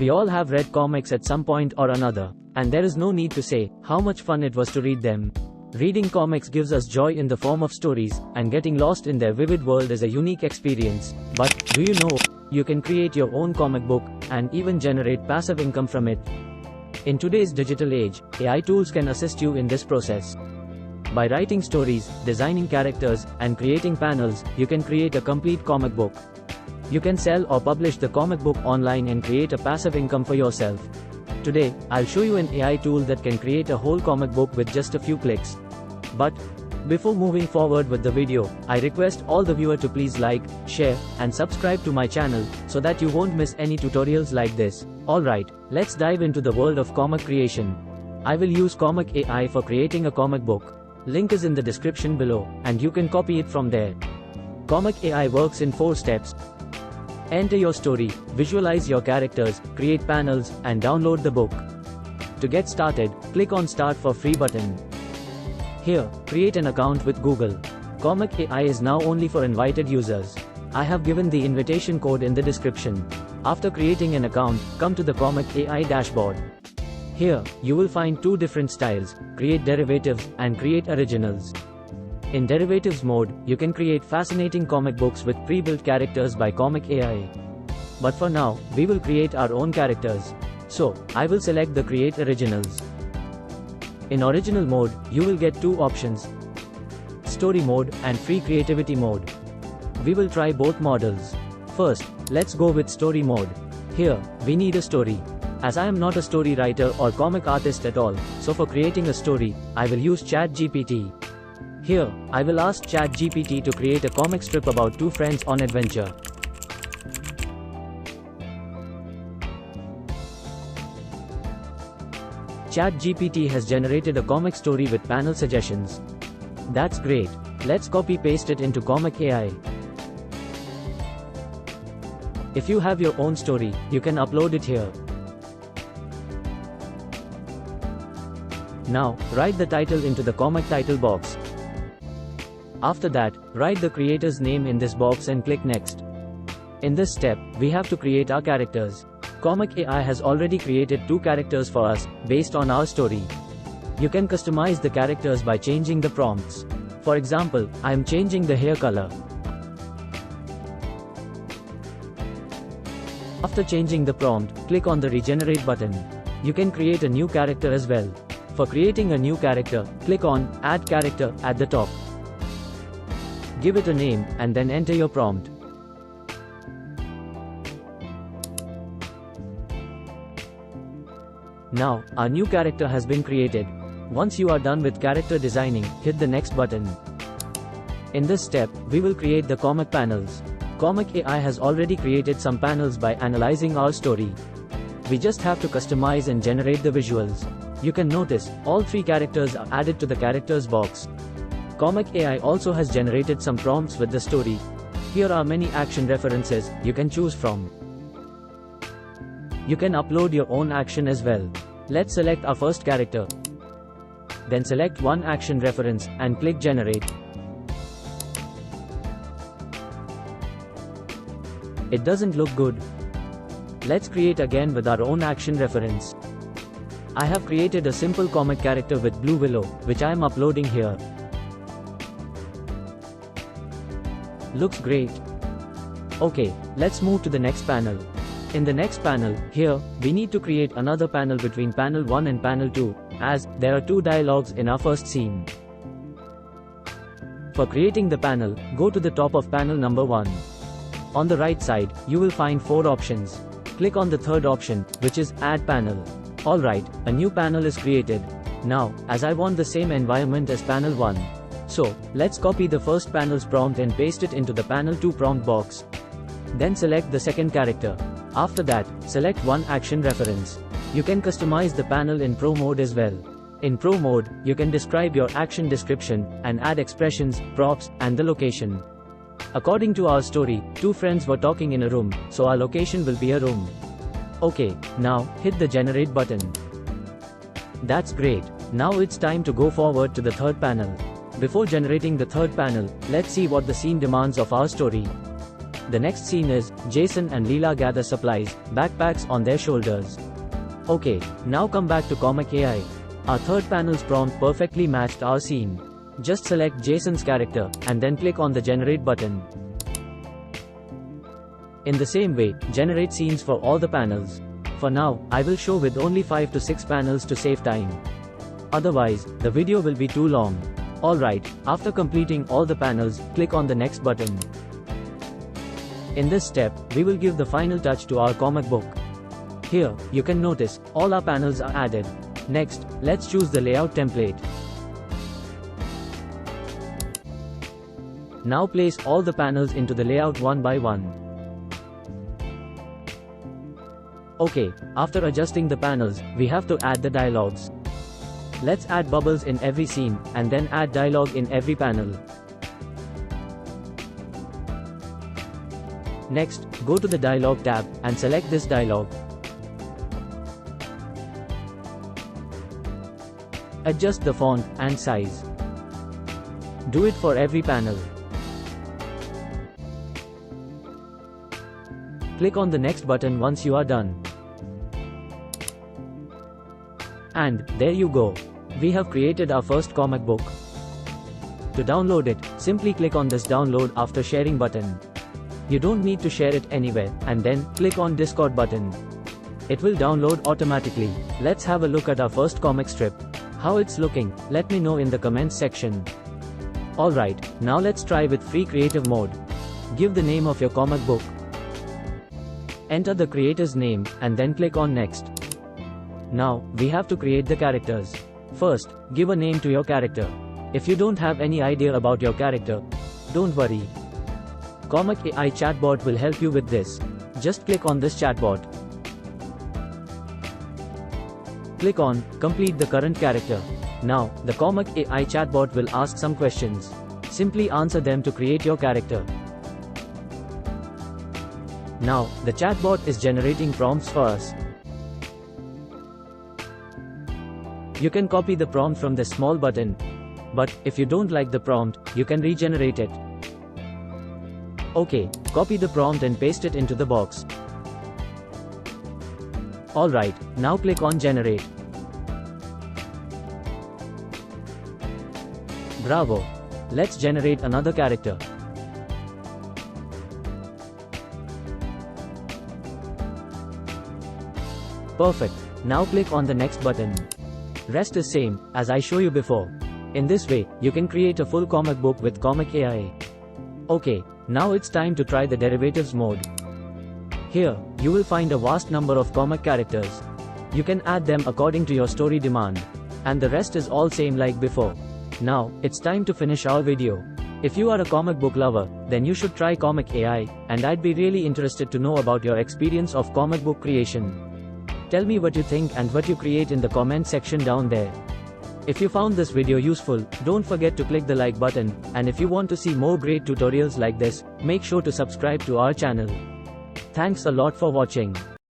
We all have read comics at some point or another, and there is no need to say how much fun it was to read them. Reading comics gives us joy in the form of stories, and getting lost in their vivid world is a unique experience. But, do you know, you can create your own comic book, and even generate passive income from it? In today's digital age, AI tools can assist you in this process. By writing stories, designing characters, and creating panels, you can create a complete comic book. You can sell or publish the comic book online and create a passive income for yourself. Today, I'll show you an AI tool that can create a whole comic book with just a few clicks. But, before moving forward with the video, I request all the viewers to please like, share, and subscribe to my channel, so that you won't miss any tutorials like this. Alright, let's dive into the world of comic creation. I will use ComicAI for creating a comic book. Link is in the description below, and you can copy it from there. ComicAI works in 4 steps. Enter your story, visualize your characters, create panels, and download the book. To get started, click on Start for Free button. Here, create an account with Google. ComicAI is now only for invited users. I have given the invitation code in the description. After creating an account, come to the ComicAI dashboard. Here, you will find 2 different styles, create derivatives, and create originals. In derivatives mode, you can create fascinating comic books with pre-built characters by ComicAI. But for now, we will create our own characters. So, I will select the create originals. In original mode, you will get 2 options: story mode and free creativity mode. We will try both models. First, let's go with story mode. Here, we need a story. As I am not a story writer or comic artist at all, so for creating a story, I will use ChatGPT. Here, I will ask ChatGPT to create a comic strip about 2 friends on adventure. ChatGPT has generated a comic story with panel suggestions. That's great. Let's copy-paste it into ComicAI. If you have your own story, you can upload it here. Now, write the title into the comic title box. After that, write the creator's name in this box and click Next. In this step, we have to create our characters. ComicAI has already created 2 characters for us, based on our story. You can customize the characters by changing the prompts. For example, I am changing the hair color. After changing the prompt, click on the Regenerate button. You can create a new character as well. For creating a new character, click on Add Character at the top. Give it a name, and then enter your prompt. Now, our new character has been created. Once you are done with character designing, hit the Next button. In this step, we will create the comic panels. ComicAI has already created some panels by analyzing our story. We just have to customize and generate the visuals. You can notice, all 3 characters are added to the characters box. ComicAI also has generated some prompts with the story. Here are many action references you can choose from. You can upload your own action as well. Let's select our first character. Then select one action reference, and click Generate. It doesn't look good. Let's create again with our own action reference. I have created a simple comic character with Blue Willow, which I am uploading here. Looks great. Okay, let's move to the next panel. In the next panel, here, we need to create another panel between panel 1 and panel 2, as there are 2 dialogues in our first scene. For creating the panel, go to the top of panel number 1. On the right side, you will find 4 options. Click on the third option, which is Add Panel. Alright, a new panel is created. Now, as I want the same environment as panel 1. So, let's copy the first panel's prompt and paste it into the panel 2 prompt box. Then select the second character. After that, select one action reference. You can customize the panel in Pro mode as well. In Pro mode, you can describe your action description, and add expressions, props, and the location. According to our story, 2 friends were talking in a room, so our location will be a room. Okay, now, hit the Generate button. That's great. Now it's time to go forward to the third panel. Before generating the third panel, let's see what the scene demands of our story. The next scene is, Jason and Leela gather supplies, backpacks on their shoulders. Okay, now come back to ComicAI. Our third panel's prompt perfectly matched our scene. Just select Jason's character, and then click on the generate button. In the same way, generate scenes for all the panels. For now, I will show with only 5 to 6 panels to save time. Otherwise, the video will be too long. Alright, after completing all the panels, click on the next button. In this step, we will give the final touch to our comic book. Here, you can notice, all our panels are added. Next, let's choose the layout template. Now place all the panels into the layout one by one. Okay, after adjusting the panels, we have to add the dialogues. Let's add bubbles in every scene, and then add dialogue in every panel. Next, go to the dialogue tab, and select this dialogue. Adjust the font and size. Do it for every panel. Click on the next button once you are done. And, there you go. We have created our first comic book. To download it, simply click on this download after sharing button. You don't need to share it anywhere, and then, click on Discord button. It will download automatically. Let's have a look at our first comic strip. How it's looking, let me know in the comments section. Alright, now let's try with free creative mode. Give the name of your comic book. Enter the creator's name, and then click on next. Now, we have to create the characters. First, give a name to your character. If you don't have any idea about your character, don't worry. ComicAI Chatbot will help you with this. Just click on this chatbot. Click on Complete the current character. Now, the ComicAI Chatbot will ask some questions. Simply answer them to create your character. Now, the chatbot is generating prompts for us. You can copy the prompt from this small button. But, if you don't like the prompt, you can regenerate it. Okay, copy the prompt and paste it into the box. Alright, now click on Generate. Bravo! Let's generate another character. Perfect. Now click on the next button. Rest is same, as I show you before. In this way, you can create a full comic book with ComicAI. Okay, now it's time to try the derivatives mode. Here, you will find a vast number of comic characters. You can add them according to your story demand. And the rest is all same like before. Now, it's time to finish our video. If you are a comic book lover, then you should try ComicAI, and I'd be really interested to know about your experience of comic book creation. Tell me what you think and what you create in the comment section down there. If you found this video useful, don't forget to click the like button, and if you want to see more great tutorials like this, make sure to subscribe to our channel. Thanks a lot for watching.